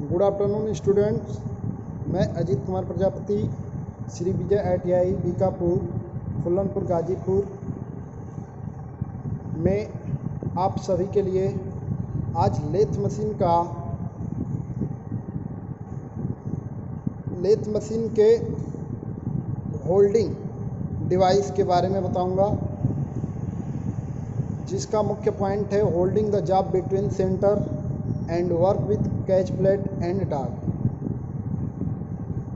Good afternoon students. मैं Ajit Kumar Prajapati, Shri Vijay ITI Bikapur, फुलनपुर, Ghazipur में आप सभी के लिए आज लेथ मशीन के होल्डिंग डिवाइस के बारे में बताऊंगा, जिसका मुख्य पॉइंट है holding the job between centre and work with catch plate and dog.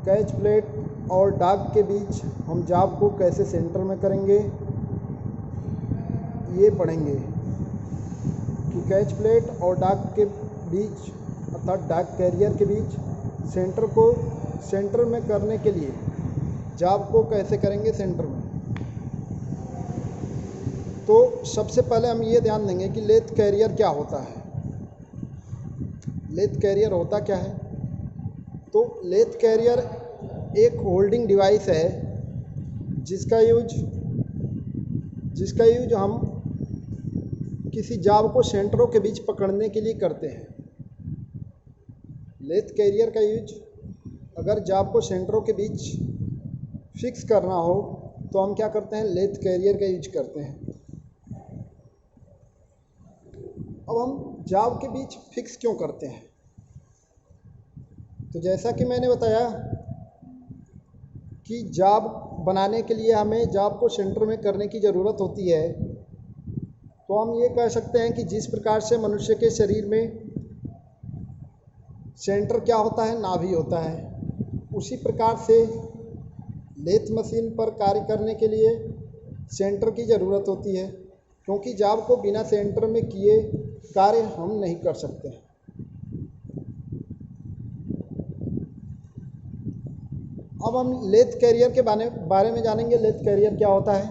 Catch plate और डॉग के बीच हम जॉब को कैसे सेंटर में करेंगे, ये पढ़ेंगे कि कैच प्लेट और डॉग के बीच अर्थात डॉग कैरियर के बीच सेंटर में करने के लिए जॉब को कैसे करेंगे सेंटर में। तो सबसे पहले हम ये ध्यान देंगे कि लेथ कैरियर क्या होता है। लेथ कैरियर होता क्या है? तो लेथ कैरियर एक होल्डिंग डिवाइस है जिसका यूज हम किसी जॉब को सेंटरों के बीच पकड़ने के लिए करते हैं। लेथ कैरियर का यूज अगर जॉब को सेंटरों के बीच फिक्स करना हो तो हम क्या करते हैं, लेथ कैरियर का यूज करते हैं। अब हम जॉब के बीच फिक्स क्यों करते हैं? तो जैसा कि मैंने बताया कि जॉब बनाने के लिए हमें जॉब को सेंटर में करने की ज़रूरत होती है, तो हम ये कह सकते हैं कि जिस प्रकार से मनुष्य के शरीर में सेंटर क्या होता है, नाभि होता है, उसी प्रकार से लेथ मशीन पर कार्य करने के लिए सेंटर की ज़रूरत होती है, क्योंकि जॉब को बिना सेंटर में किए कार्य हम नहीं कर सकते। अब हम लेथ कैरियर के बारे में जानेंगे। लेथ कैरियर क्या होता है?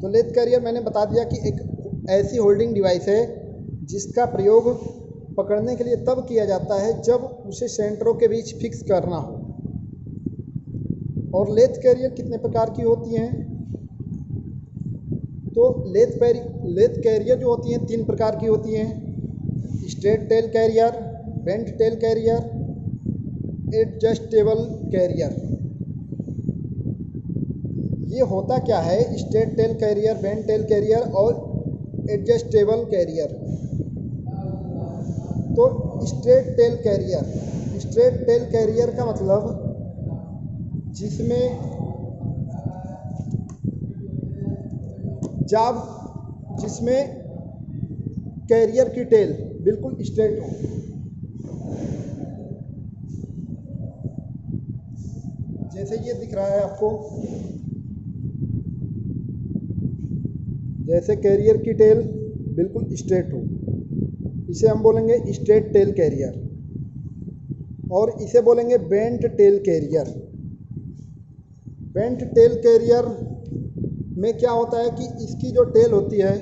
तो लेथ कैरियर मैंने बता दिया कि एक ऐसी होल्डिंग डिवाइस है जिसका प्रयोग पकड़ने के लिए तब किया जाता है जब उसे सेंटरों के बीच फिक्स करना हो। और लेथ कैरियर कितने प्रकार की होती हैं? तो लेथ कैरियर जो होती हैं 3 प्रकार की होती हैं: straight tail carrier, bent tail carrier, adjustable carrier. ये होता क्या है? Straight tail carrier, bent tail carrier और एडजस्टेबल कैरियर। तो स्ट्रेट टेल कैरियर का मतलब जिसमें कैरियर की टेल बिल्कुल स्ट्रेट हो। जैसे ये दिख रहा है आपको, जैसे कैरियर की टेल बिल्कुल स्ट्रेट हो, इसे हम बोलेंगे स्ट्रेट टेल कैरियर। और इसे बोलेंगे bent tail carrier. Bent tail carrier में क्या होता है कि इसकी जो टेल होती है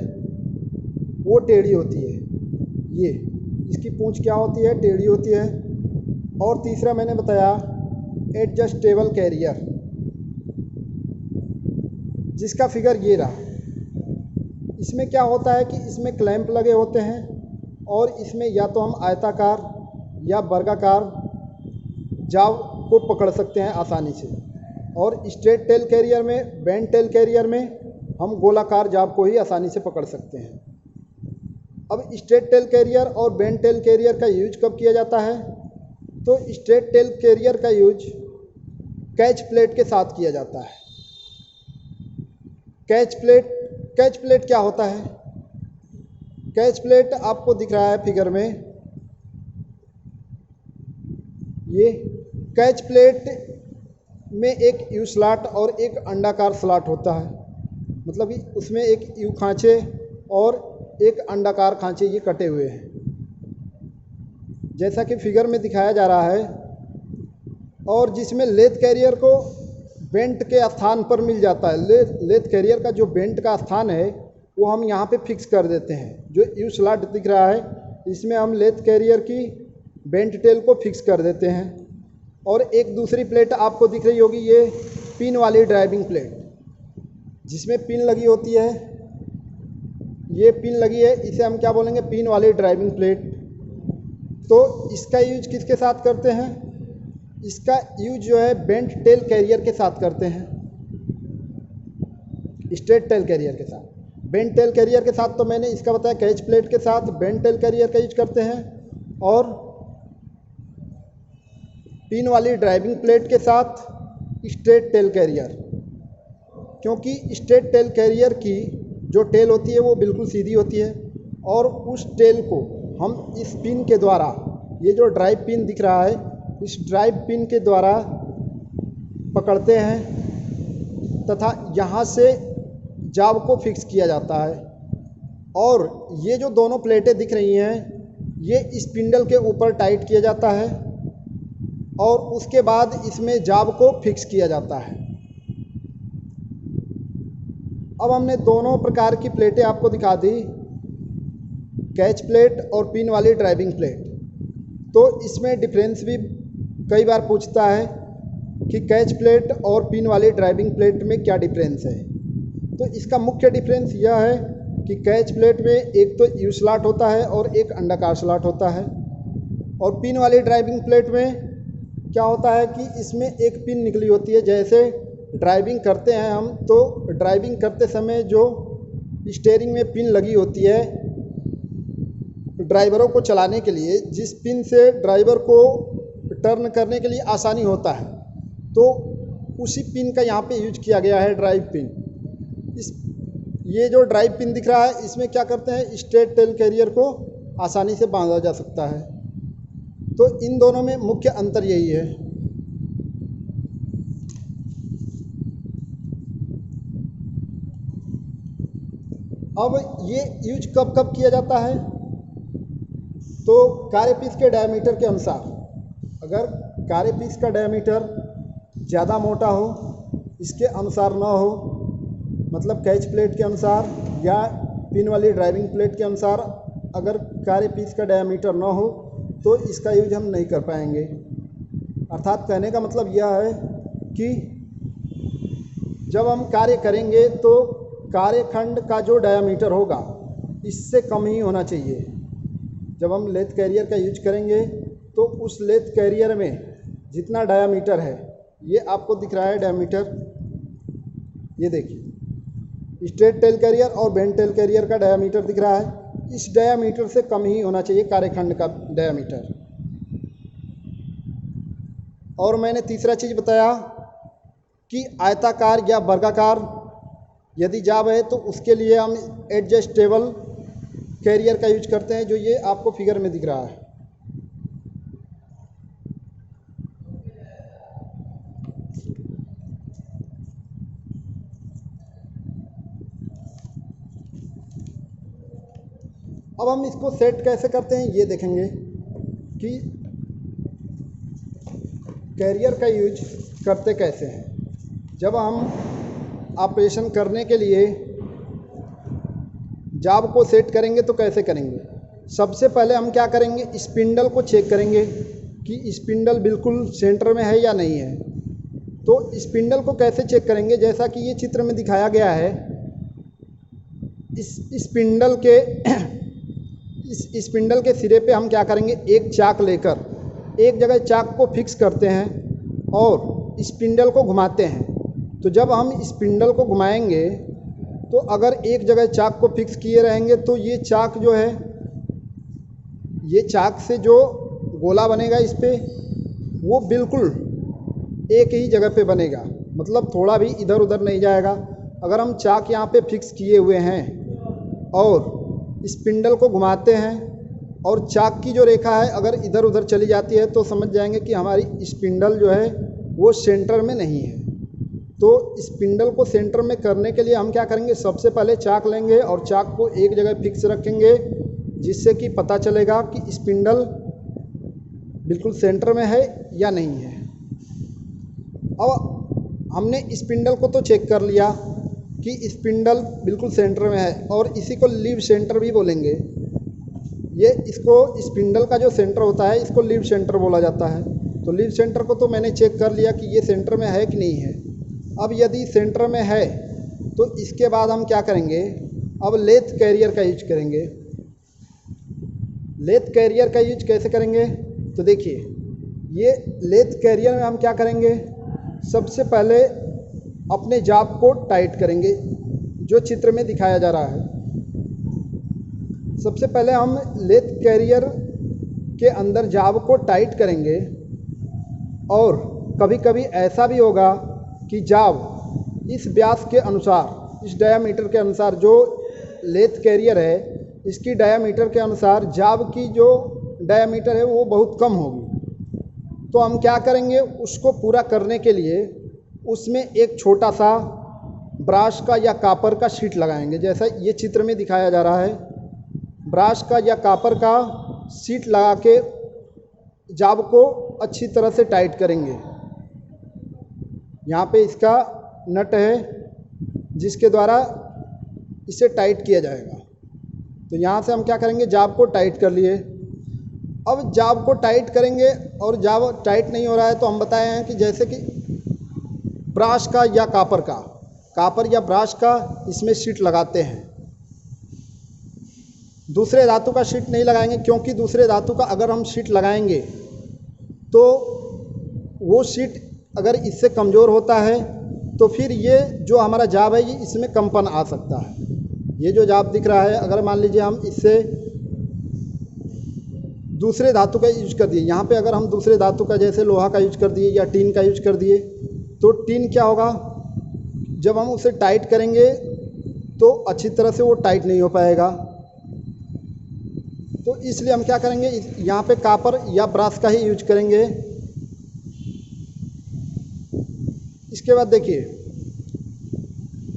वो टेढ़ी होती है। ये इसकी पूंछ क्या होती है? टेढ़ी होती है। और तीसरा मैंने बताया एडजस्टेबल कैरियर, जिसका फिगर ये रहा। इसमें क्या होता है कि इसमें क्लैंप लगे होते हैं और इसमें या तो हम आयताकार या वर्गाकार जॉब को पकड़ सकते हैं आसानी से। और स्ट्रेट टेल कैरियर में, बेंट टेल कैरियर में हम गोलाकार जॉब को ही आसानी से पकड़ सकते हैं। अब स्ट्रेट टेल कैरियर और बेंट टेल कैरियर का यूज कब किया जाता है? तो स्ट्रेट टेल कैरियर का यूज कैच प्लेट के साथ किया जाता है। कैच प्लेट क्या होता है? कैच प्लेट आपको दिख रहा है फिगर में। ये कैच प्लेट में एक यू स्लॉट और एक अंडाकार स्लॉट होता है, मतलब उसमें एक यू खांचे और एक अंडाकार खांचे ये कटे हुए हैं, जैसा कि फिगर में दिखाया जा रहा है। और जिसमें लेथ कैरियर को बेंट के स्थान पर मिल जाता है। लेथ कैरियर का जो बेंट का स्थान है वो हम यहाँ पे फिक्स कर देते हैं। जो यू स्लॉट दिख रहा है इसमें हम लेथ कैरियर की बेंट टेल को फिक्स कर देते हैं। और एक दूसरी प्लेट आपको दिख रही होगी, ये पिन वाली ड्राइविंग प्लेट, जिसमें पिन लगी होती है। ये पिन लगी है, इसे हम क्या बोलेंगे? पिन वाली ड्राइविंग प्लेट। तो इसका यूज किसके साथ करते हैं? इसका यूज जो है बेंट टेल कैरियर के साथ करते हैं, स्ट्रेट टेल कैरियर के साथ। बेंट टेल कैरियर के साथ तो मैंने इसका बताया, कैच प्लेट के साथ बेंट टेल कैरियर का यूज करते हैं, और पिन वाली ड्राइविंग प्लेट के साथ स्ट्रेट टेल कैरियर। क्योंकि स्ट्रेट टेल कैरियर की जो टेल होती है वो बिल्कुल सीधी होती है, और उस टेल को हम इस पिन के द्वारा, ये जो ड्राइव पिन दिख रहा है, इस ड्राइव पिन के द्वारा पकड़ते हैं तथा यहाँ से जाब को फिक्स किया जाता है। और ये जो दोनों प्लेटें दिख रही हैं, ये स्पिंडल के ऊपर टाइट किया जाता है और उसके बाद इसमें जाब को फिक्स किया जाता है। अब हमने दोनों प्रकार की प्लेटें आपको दिखा दी, कैच प्लेट और पिन वाली ड्राइविंग प्लेट। तो इसमें डिफरेंस भी कई बार पूछता है कि कैच प्लेट और पिन वाली ड्राइविंग प्लेट में क्या डिफरेंस है। तो इसका मुख्य डिफरेंस यह है कि कैच प्लेट में एक तो यू स्लॉट होता है और एक अंडाकार स्लॉट होता है, और पिन वाली ड्राइविंग प्लेट में क्या होता है कि इसमें एक पिन निकली होती है। जैसे ड्राइविंग करते हैं हम, तो ड्राइविंग करते समय जो स्टीयरिंग में पिन लगी होती है ड्राइवरों को चलाने के लिए, जिस पिन से ड्राइवर को टर्न करने के लिए आसानी होता है, तो उसी पिन का यहाँ पे यूज किया गया है, ड्राइव पिन। ये जो ड्राइव पिन दिख रहा है, इसमें क्या करते हैं, स्ट्रेट टेल कैरियर को आसानी से बांधा जा सकता है। तो इन दोनों में मुख्य अंतर यही है। अब ये यूज कब कब किया जाता है? तो कार्यपीस के डायमीटर के अनुसार, अगर कार्यपीस का डायमीटर ज़्यादा मोटा हो, इसके अनुसार ना हो, मतलब कैच प्लेट के अनुसार या पिन वाली ड्राइविंग प्लेट के अनुसार अगर कार्यपीस का डायमीटर ना हो, तो इसका यूज हम नहीं कर पाएंगे। अर्थात कहने का मतलब यह है कि जब हम कार्य करेंगे तो कार्यखंड का जो डायमीटर होगा इससे कम ही होना चाहिए। जब हम लेथ कैरियर का यूज करेंगे तो उस लेथ कैरियर में जितना डायमीटर है, ये आपको दिख रहा है डायमीटर, ये देखिए स्ट्रेट टेल कैरियर और बेंट टेल कैरियर का डायमीटर दिख रहा है, इस डायमीटर से कम ही होना चाहिए कार्यखंड का डायमीटर। और मैंने तीसरा चीज़ बताया कि आयताकार या वर्गाकार यदि जाब है तो उसके लिए हम एडजस्टेबल कैरियर का यूज करते हैं, जो ये आपको फिगर में दिख रहा है। अब हम इसको सेट कैसे करते हैं ये देखेंगे कि कैरियर का यूज करते कैसे हैं। जब हम ऑपरेशन करने के लिए जाब को सेट करेंगे तो कैसे करेंगे? सबसे पहले हम क्या करेंगे, स्पिंडल को चेक करेंगे कि स्पिंडल बिल्कुल सेंटर में है या नहीं है। तो स्पिंडल को कैसे चेक करेंगे? जैसा कि ये चित्र में दिखाया गया है, इस स्पिंडल के सिरे पे हम क्या करेंगे, एक चाक लेकर एक जगह चाक को फिक्स करते हैं और स्पिंडल को घुमाते हैं। तो जब हम स्पिंडल को घुमाएंगे तो अगर एक जगह चाक को फिक्स किए रहेंगे तो ये चाक जो है, ये चाक से जो गोला बनेगा इस पे, वो बिल्कुल एक ही जगह पे बनेगा, मतलब थोड़ा भी इधर उधर नहीं जाएगा। अगर हम चाक यहाँ पे फिक्स किए हुए हैं और स्पिंडल को घुमाते हैं और चाक की जो रेखा है अगर इधर उधर चली जाती है तो समझ जाएंगे कि हमारी स्पिंडल जो है वो सेंटर में नहीं है। तो स्पिंडल को सेंटर में करने के लिए हम क्या करेंगे, सबसे पहले चाक लेंगे और चाक को एक जगह फिक्स रखेंगे, जिससे कि पता चलेगा कि स्पिंडल बिल्कुल सेंटर में है या नहीं है। अब हमने स्पिंडल को तो चेक कर लिया कि स्पिंडल बिल्कुल सेंटर में है, और इसी को लीव सेंटर भी बोलेंगे। ये इसको स्पिंडल का जो सेंटर होता है इसको लीव सेंटर बोला जाता है। तो लीव सेंटर को तो मैंने चेक कर लिया कि ये सेंटर में है कि नहीं है। अब यदि सेंटर में है तो इसके बाद हम क्या करेंगे, अब लेथ कैरियर का यूज करेंगे। लेथ कैरियर का यूज कैसे करेंगे? तो देखिए, ये लेथ कैरियर में हम क्या करेंगे, सबसे पहले अपने जाब को टाइट करेंगे, जो चित्र में दिखाया जा रहा है। सबसे पहले हम लेथ कैरियर के अंदर जाब को टाइट करेंगे, और कभी कभी ऐसा भी होगा कि जाब इस व्यास के अनुसार, इस डायामीटर के अनुसार, जो लेथ कैरियर है इसकी डायामीटर के अनुसार जाब की जो डायामीटर है वो बहुत कम होगी। तो हम क्या करेंगे, उसको पूरा करने के लिए उसमें एक छोटा सा ब्रास का या कापर का शीट लगाएंगे, जैसा ये चित्र में दिखाया जा रहा है। ब्रास का या कापर का शीट लगा के जाब को अच्छी तरह से टाइट करेंगे। यहाँ पे इसका नट है जिसके द्वारा इसे टाइट किया जाएगा। तो यहाँ से हम क्या करेंगे, जाब को टाइट कर लिए। अब जाब को टाइट करेंगे और जाब टाइट नहीं हो रहा है तो हम बताए हैं कि जैसे कि ब्रास का या कापर या ब्रास का इसमें शीट लगाते हैं। दूसरे धातु का शीट नहीं लगाएंगे, क्योंकि दूसरे धातु का अगर हम शीट लगाएंगे तो वो शीट अगर इससे कमज़ोर होता है तो फिर ये जो हमारा जाब है ये इसमें कंपन आ सकता है। ये जो जाब दिख रहा है, अगर मान लीजिए हम इससे दूसरे धातु का यूज कर दिए, यहाँ पे अगर हम दूसरे धातु का जैसे लोहा का यूज कर दिए या टीन का यूज कर दिए, तो टीन क्या होगा, जब हम उसे टाइट करेंगे तो अच्छी तरह से वो टाइट नहीं हो पाएगा। तो इसलिए हम क्या करेंगे, यहाँ पे कापर या ब्रास का ही यूज करेंगे। इसके बाद देखिए,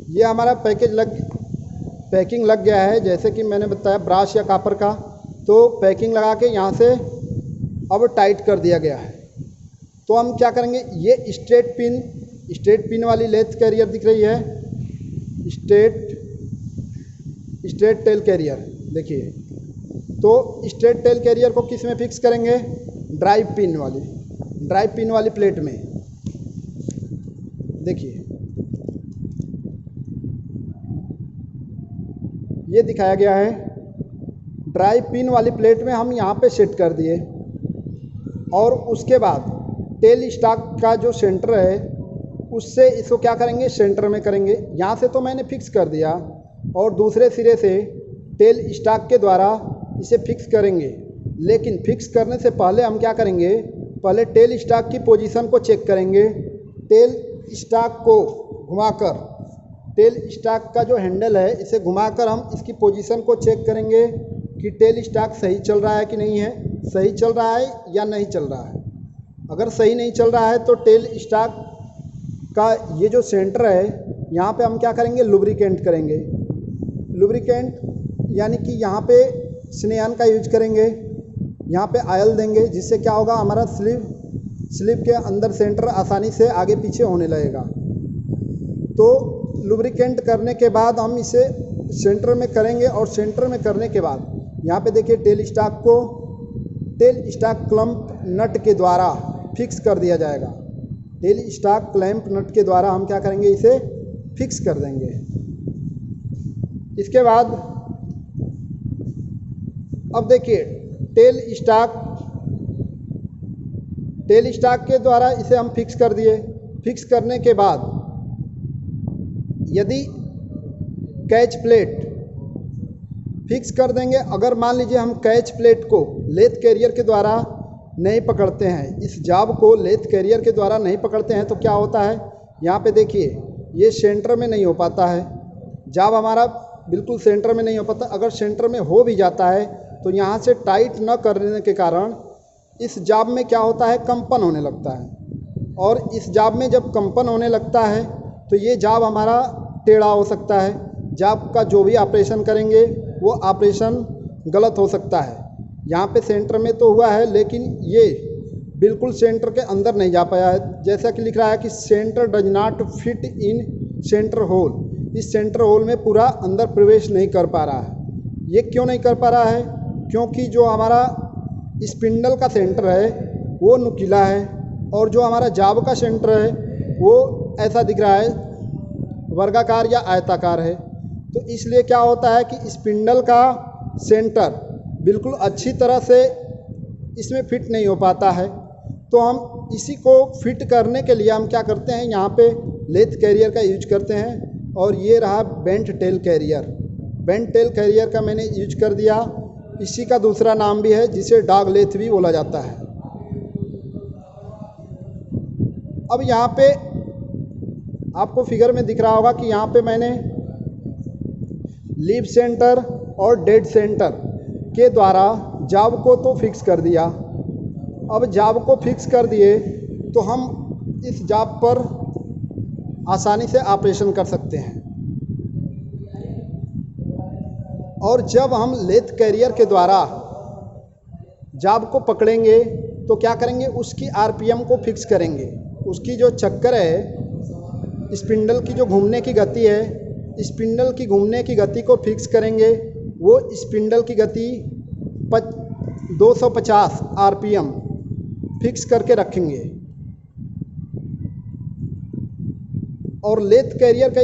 ये हमारा पैकिंग लग गया है, जैसे कि मैंने बताया ब्रास या कापर का। तो पैकिंग लगा के यहाँ से अब टाइट कर दिया गया है। तो हम क्या करेंगे, ये स्ट्रेट पिन वाली लेथ कैरियर दिख रही है, स्ट्रेट टेल कैरियर। देखिए, तो स्ट्रेट टेल कैरियर को किस में फिक्स करेंगे, ड्राइव पिन वाली प्लेट में। देखिए, ये दिखाया गया है, ड्राइव पिन वाली प्लेट में हम यहाँ पे सेट कर दिए। और उसके बाद टेल स्टॉक का जो सेंटर है उससे इसको क्या करेंगे, सेंटर में करेंगे। यहाँ से तो मैंने फिक्स कर दिया, और दूसरे सिरे से टेल स्टॉक के द्वारा इसे फिक्स करेंगे। लेकिन फिक्स करने से पहले हम क्या करेंगे, पहले टेल स्टॉक की पोजीशन को चेक करेंगे। टेल स्टॉक को घुमाकर, टेल स्टॉक का जो हैंडल है इसे घुमाकर हम इसकी पोजीशन को चेक करेंगे कि टेल स्टॉक सही चल रहा है कि नहीं है, सही चल रहा है या नहीं चल रहा है। अगर सही नहीं चल रहा है तो टेल स्टॉक का ये जो सेंटर है यहाँ पे हम क्या करेंगे, लुब्रिकेंट करेंगे। लुब्रिकेंट यानी कि यहाँ पे स्नेहन का यूज करेंगे, यहाँ पे ऑयल देंगे, जिससे क्या होगा, हमारा स्लीव के अंदर सेंटर आसानी से आगे पीछे होने लगेगा। तो लुब्रिकेंट करने के बाद हम इसे सेंटर में करेंगे, और सेंटर में करने के बाद यहाँ पे देखिए टेल स्टॉक क्लैंप नट के द्वारा फिक्स कर दिया जाएगा। टेल स्टॉक क्लैंप नट के द्वारा हम क्या करेंगे, इसे फिक्स कर देंगे। इसके बाद अब देखिए, टेल स्टॉक के द्वारा इसे हम फिक्स कर दिए। फिक्स करने के बाद यदि कैच प्लेट फिक्स कर देंगे, अगर मान लीजिए हम कैच प्लेट को लेथ कैरियर के द्वारा नहीं पकड़ते हैं, इस जाब को लेथ कैरियर के द्वारा नहीं पकड़ते हैं, तो क्या होता है, यहाँ पे देखिए ये सेंटर में नहीं हो पाता है, जाब हमारा बिल्कुल सेंटर में नहीं हो पाता। अगर सेंटर में हो भी जाता है तो यहाँ से टाइट न करने के कारण इस जाब में क्या होता है, कंपन होने लगता है। और इस जाब में जब कंपन होने लगता है तो ये जाब हमारा टेढ़ा हो सकता है। जाब का जो भी ऑपरेशन करेंगे वो ऑपरेशन गलत हो सकता है। यहाँ पे सेंटर में तो हुआ है, लेकिन ये बिल्कुल सेंटर के अंदर नहीं जा पाया है। जैसा कि लिख रहा है कि centre does not fit in centre hole, इस सेंटर होल में पूरा अंदर प्रवेश नहीं कर पा रहा है। ये क्यों नहीं कर पा रहा है, क्योंकि जो हमारा स्पिंडल का सेंटर है वो नुकीला है, और जो हमारा जाब का सेंटर है वो ऐसा दिख रहा है, वर्गाकार या आयताकार है। तो इसलिए क्या होता है कि स्पिंडल का सेंटर बिल्कुल अच्छी तरह से इसमें फिट नहीं हो पाता है। तो हम इसी को फिट करने के लिए हम क्या करते हैं, यहाँ पे लेथ कैरियर का यूज करते हैं। और ये रहा bent tail carrier. Bent tail carrier का मैंने यूज कर दिया। इसी का दूसरा नाम भी है जिसे डॉग लेथ भी बोला जाता है। अब यहाँ पे आपको फिगर में दिख रहा होगा कि यहाँ पे मैंने लीव सेंटर और डेड सेंटर के द्वारा जॉब को तो फिक्स कर दिया। अब जॉब को फिक्स कर दिए तो हम इस जॉब पर आसानी से ऑपरेशन कर सकते हैं। और जब हम लेथ कैरियर के द्वारा जॉब को पकड़ेंगे तो क्या करेंगे, उसकी आरपीएम को फिक्स करेंगे। उसकी जो चक्कर है, स्पिंडल की जो घूमने की गति है, स्पिंडल की घूमने की गति को फिक्स करेंगे। वो स्पिंडल की गति 250 आरपीएम फिक्स करके रखेंगे। और लेथ कैरियर का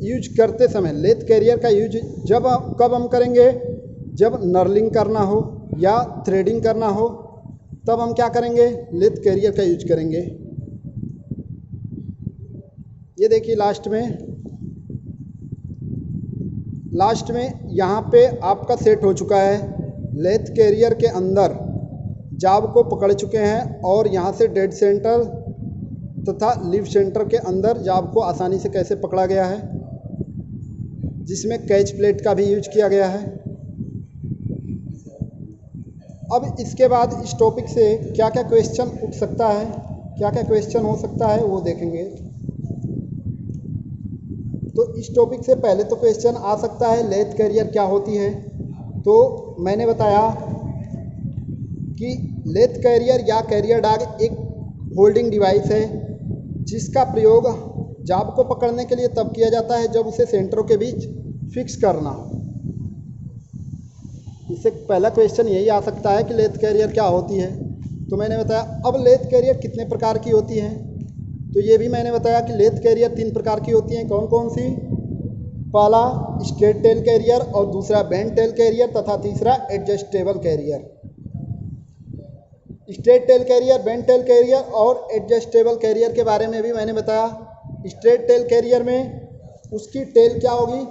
यूज करते समय, लेथ कैरियर का यूज कब हम करेंगे, जब नर्लिंग करना हो या थ्रेडिंग करना हो, तब हम क्या करेंगे, लेथ कैरियर का यूज करेंगे। ये देखिए लास्ट में यहाँ पे आपका सेट हो चुका है। लेथ कैरियर के अंदर जॉब को पकड़ चुके हैं और यहाँ से डेड सेंटर तथा लीव सेंटर के अंदर जॉब को आसानी से कैसे पकड़ा गया है, जिसमें कैच प्लेट का भी यूज किया गया है। अब इसके बाद इस टॉपिक से क्या क्या क्वेश्चन उठ सकता है, क्या क्या क्वेश्चन हो सकता है, वो देखेंगे। तो इस टॉपिक से पहले तो क्वेश्चन आ सकता है लेथ कैरियर क्या होती है। तो मैंने बताया कि लेथ कैरियर या कैरियर डॉग एक होल्डिंग डिवाइस है जिसका प्रयोग जॉब को पकड़ने के लिए तब किया जाता है जब उसे सेंटरों के बीच फिक्स करना हो। इससे पहला क्वेश्चन यही आ सकता है कि लेथ कैरियर क्या होती है। तो मैंने बताया। अब लेथ कैरियर कितने प्रकार की होती हैं, तो ये भी मैंने बताया कि लेथ कैरियर 3 प्रकार की होती हैं। कौन कौन सी? पहला स्ट्रेट टेल कैरियर और दूसरा बेंट टेल कैरियर तथा तीसरा adjustable carrier. Straight tail carrier, bent tail carrier और एडजस्टेबल कैरियर के बारे में भी मैंने बताया। स्ट्रेट टेल कैरियर में उसकी टेल क्या होगी,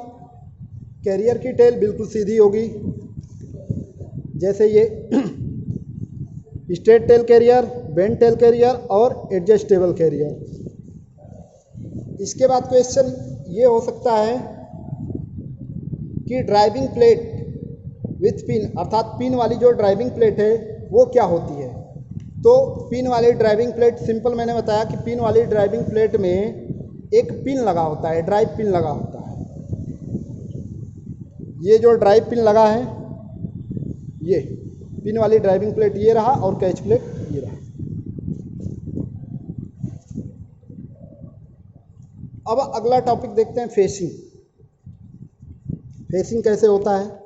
कैरियर की टेल बिल्कुल सीधी होगी, जैसे ये straight tail carrier, bent tail carrier और एडजस्टेबल कैरियर। इसके बाद क्वेश्चन ये हो सकता है कि ड्राइविंग प्लेट विथ पिन, अर्थात पिन वाली जो ड्राइविंग प्लेट है वो क्या होती है। तो पिन वाली ड्राइविंग प्लेट, सिंपल मैंने बताया कि पिन वाली ड्राइविंग प्लेट में एक पिन लगा होता है, ड्राइव पिन लगा होता है। ये जो ड्राइव पिन लगा है, ये पिन वाली ड्राइविंग प्लेट ये रहा और कैच प्लेट ये रहा। अब अगला टॉपिक देखते हैं, फेसिंग। फेसिंग कैसे होता है।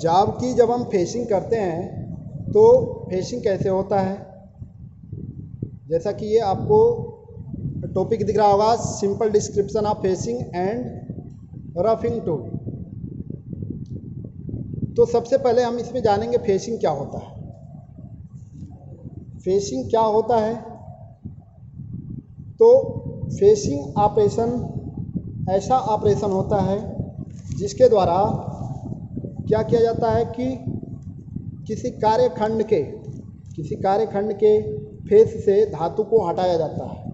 जॉब की जब हम फेसिंग करते हैं तो फेसिंग कैसे होता है, जैसा कि ये आपको टॉपिक दिख रहा होगा, simple description of facing and roughing tool. तो सबसे पहले हम इसमें जानेंगे फेसिंग क्या होता है। फेसिंग क्या होता है, तो फेसिंग ऑपरेशन ऐसा ऑपरेशन होता है जिसके द्वारा क्या किया जाता है कि किसी कार्यखंड के फेस से धातु को हटाया जाता है।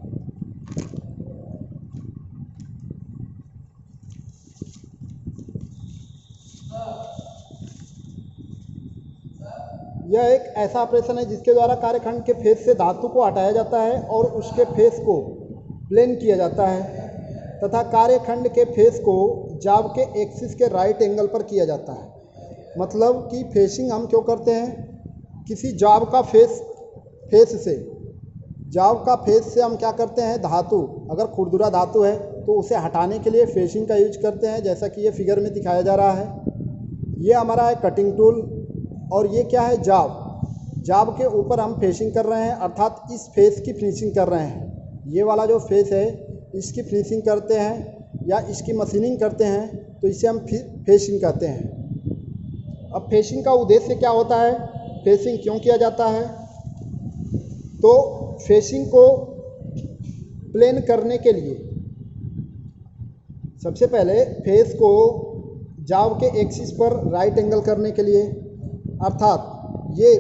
यह एक ऐसा ऑपरेशन है जिसके द्वारा कार्यखंड के फेस से धातु को हटाया जाता है और उसके फेस को प्लेन किया जाता है तथा कार्यखंड के फेस को जॉब के एक्सिस के राइट एंगल पर किया जाता है। मतलब कि फेसिंग हम क्यों करते हैं, किसी जॉब का फेस से हम क्या करते हैं, धातु अगर खुरदुरा धातु है तो उसे हटाने के लिए फेसिंग का यूज करते हैं, जैसा कि ये फिगर में दिखाया जा रहा है। ये हमारा है कटिंग टूल और ये क्या है, जॉब के ऊपर हम फेसिंग कर रहे हैं, अर्थात इस फेस की फिनिशिंग कर रहे हैं। ये वाला जो फेस है इसकी फिनिशिंग करते हैं या इसकी मशीनिंग करते हैं, तो इसे हम फेसिंग कहते हैं। अब फेसिंग का उद्देश्य क्या होता है, फेसिंग क्यों किया जाता है? तो फेसिंग को प्लेन करने के लिए सबसे पहले फेस को जाव के एक्सिस पर राइट एंगल करने के लिए, अर्थात ये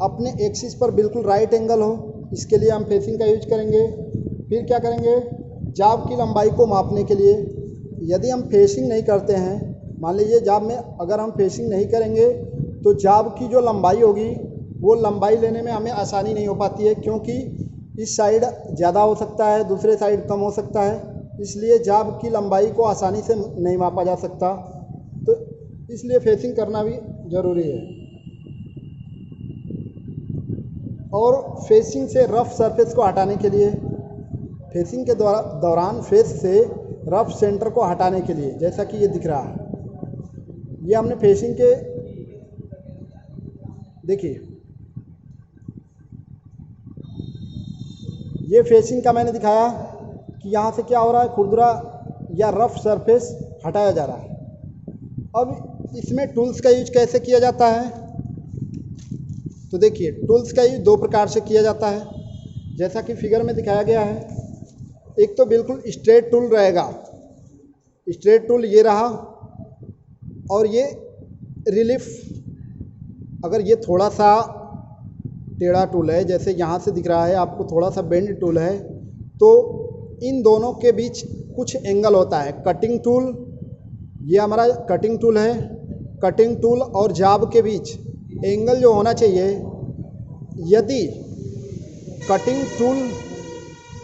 अपने एक्सिस पर बिल्कुल राइट एंगल हो, इसके लिए हम फेसिंग का यूज करेंगे। फिर क्या करेंगे, जाव की लंबाई को मापने के लिए। यदि हम फेसिंग नहीं करते हैं, मान लीजिए जाव में अगर हम फेसिंग नहीं करेंगे तो जाव की जो लंबाई होगी वो लंबाई लेने में हमें आसानी नहीं हो पाती है, क्योंकि इस साइड ज़्यादा हो सकता है, दूसरे साइड कम हो सकता है, इसलिए जाव की लंबाई को आसानी से नहीं मापा जा सकता। तो इसलिए फेसिंग करना भी ज़रूरी है। और फेसिंग से रफ सरफेस को हटाने के लिए, फेसिंग के दौरान फेस से रफ सेंटर को हटाने के लिए, जैसा कि ये दिख रहा है, ये हमने फेसिंग के, देखिए ये फेसिंग का मैंने दिखाया कि यहाँ से क्या हो रहा है, खुरदुरा या रफ सरफेस हटाया जा रहा है। अब इसमें टूल्स का यूज कैसे किया जाता है, तो देखिए टूल्स का यूज दो प्रकार से किया जाता है, जैसा कि फिगर में दिखाया गया है। एक तो बिल्कुल स्ट्रेट टूल रहेगा, स्ट्रेट टूल ये रहा, और ये रिलीफ, अगर ये थोड़ा सा टेढ़ा टूल है, जैसे यहाँ से दिख रहा है आपको थोड़ा सा बेंड टूल है, तो इन दोनों के बीच कुछ एंगल होता है। कटिंग टूल, ये हमारा कटिंग टूल है, कटिंग टूल और जाब के बीच एंगल जो होना चाहिए, यदि कटिंग टूल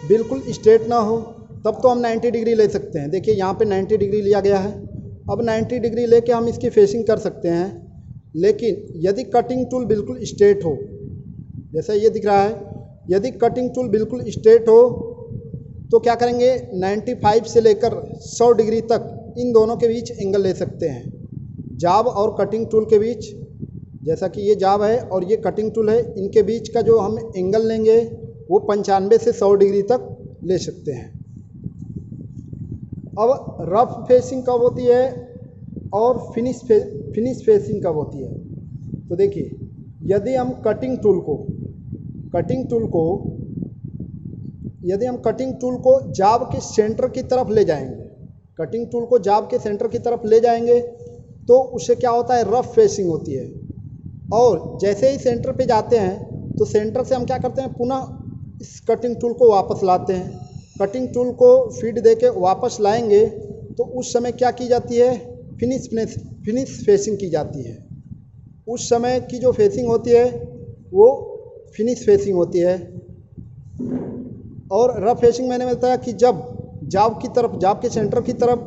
बिल्कुल स्ट्रेट ना हो तब तो हम 90 डिग्री ले सकते हैं। देखिए यहाँ पे 90 डिग्री लिया गया है, अब 90 डिग्री लेके हम इसकी फेसिंग कर सकते हैं। लेकिन यदि कटिंग टूल बिल्कुल स्ट्रेट हो, जैसा ये दिख रहा है, यदि कटिंग टूल बिल्कुल स्ट्रेट हो तो क्या करेंगे, 95 से लेकर 100 डिग्री तक इन दोनों के बीच एंगल ले सकते हैं। जाब और कटिंग टूल के बीच, जैसा कि ये जाब है और ये कटिंग टूल है, इनके बीच का जो हम एंगल लेंगे वो 95 से 100 डिग्री तक ले सकते हैं। अब रफ फेसिंग कब होती है और फिनिश फेसिंग कब होती है, तो देखिए यदि हम कटिंग टूल को जाब के सेंटर की तरफ ले जाएंगे, कटिंग टूल को जाब के सेंटर की तरफ ले जाएंगे तो उससे क्या होता है, रफ फेसिंग होती है। और जैसे ही सेंटर पे जाते हैं तो सेंटर से हम क्या करते हैं, पुनः इस कटिंग टूल को वापस लाते हैं। कटिंग टूल को फीड देके वापस लाएंगे तो उस समय क्या की जाती है, फिनिश फेसिंग की जाती है। उस समय की जो फेसिंग होती है वो फिनिश फेसिंग होती है। और रफ फेसिंग मैंने बताया कि जब जाब के सेंटर की तरफ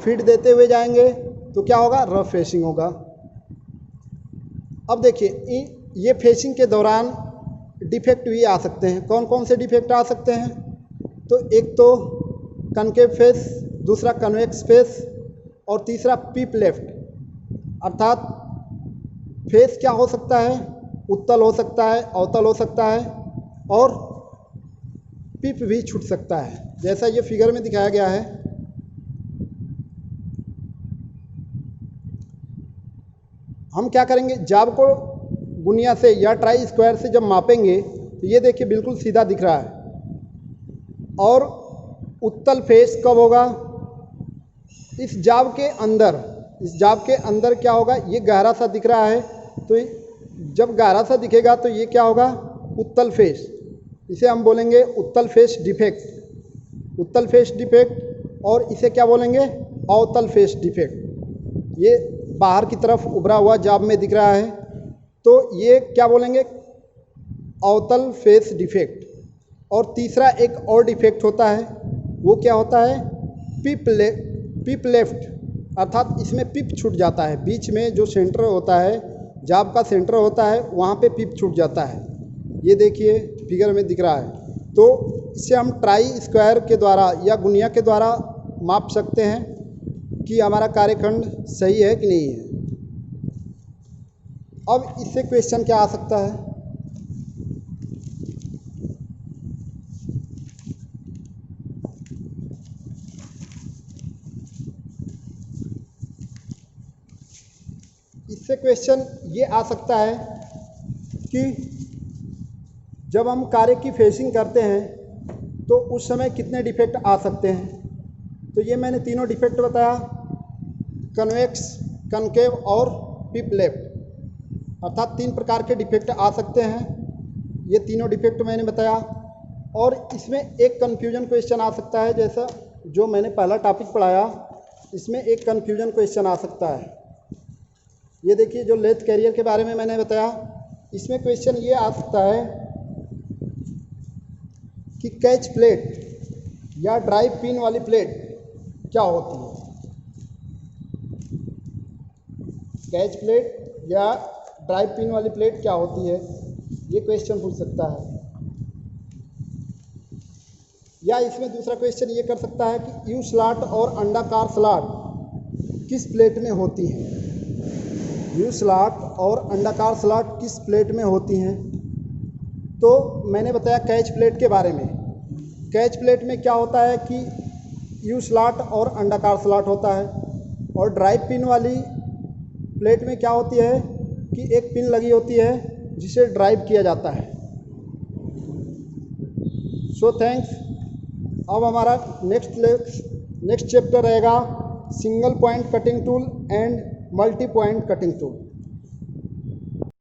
फीड देते हुए जाएंगे तो क्या होगा, रफ फेसिंग होगा। अब देखिए ये फेसिंग के दौरान डिफेक्ट भी आ सकते हैं। कौन कौन से डिफेक्ट आ सकते हैं, तो एक तो कनकेव फेस, दूसरा कन्वेक्स फेस और तीसरा पीप लेफ्ट। अर्थात फेस क्या हो सकता है, उत्तल हो सकता है, अवतल हो सकता है और पिप भी छूट सकता है, जैसा ये फिगर में दिखाया गया है। हम क्या करेंगे, जाब को गुनिया से या ट्राई स्क्वायर से जब मापेंगे तो ये देखिए बिल्कुल सीधा दिख रहा है। और उत्तल फेस कब होगा, इस जाब के अंदर क्या होगा, ये गहरा सा दिख रहा है, तो जब गहरा सा दिखेगा तो ये क्या होगा, उत्तल फेस। इसे हम बोलेंगे उत्तल फेस डिफेक्ट, और इसे क्या बोलेंगे, अवतल फेस डिफेक्ट। ये बाहर की तरफ उभरा हुआ जाब में दिख रहा है तो ये क्या बोलेंगे, अवतल फेस डिफेक्ट। और तीसरा एक और डिफेक्ट होता है, वो क्या होता है, पिप लेफ्ट, अर्थात इसमें पिप छूट जाता है। बीच में जो सेंटर होता है, जाब का सेंटर होता है, वहाँ पे पिप छूट जाता है। ये देखिए फिगर में दिख रहा है। तो इसे हम ट्राई स्क्वायर के द्वारा या गुनिया के द्वारा माप सकते हैं कि हमारा कार्यखंड सही है कि नहीं है। अब इससे क्वेश्चन क्या आ सकता है, इससे क्वेश्चन ये आ सकता है कि जब हम कार्य की फेसिंग करते हैं तो उस समय कितने डिफेक्ट आ सकते हैं। तो ये मैंने तीनों डिफेक्ट बताया, कन्वेक्स, कनकेव और पिप लेफ्ट, अर्थात 3 प्रकार के डिफेक्ट आ सकते हैं। ये तीनों डिफेक्ट मैंने बताया। और इसमें एक कन्फ्यूजन क्वेश्चन आ सकता है, जैसा जो मैंने पहला टॉपिक पढ़ाया, इसमें एक कन्फ्यूजन क्वेश्चन आ सकता है। ये देखिए, जो लेथ कैरियर के बारे में मैंने बताया, इसमें क्वेश्चन ये आ सकता है कि कैच प्लेट या ड्राइव पिन वाली प्लेट क्या होती है। कैच प्लेट या ड्राइव पिन वाली प्लेट क्या होती है, ये क्वेश्चन पूछ सकता है। या इसमें दूसरा क्वेश्चन ये कर सकता है कि यू स्लॉट और अंडाकार स्लॉट किस प्लेट में होती हैं। यू स्लॉट और अंडाकार स्लॉट किस प्लेट में होती हैं। तो मैंने बताया कैच प्लेट के बारे में। कैच प्लेट में क्या होता है कि यू स्लॉट और अंडाकार स्लॉट होता है, और ड्राइव पिन वाली प्लेट में क्या होती है कि एक पिन लगी होती है जिसे ड्राइव किया जाता है। So thanks. अब हमारा नेक्स्ट चैप्टर रहेगा single point cutting tool and multi point cutting tool.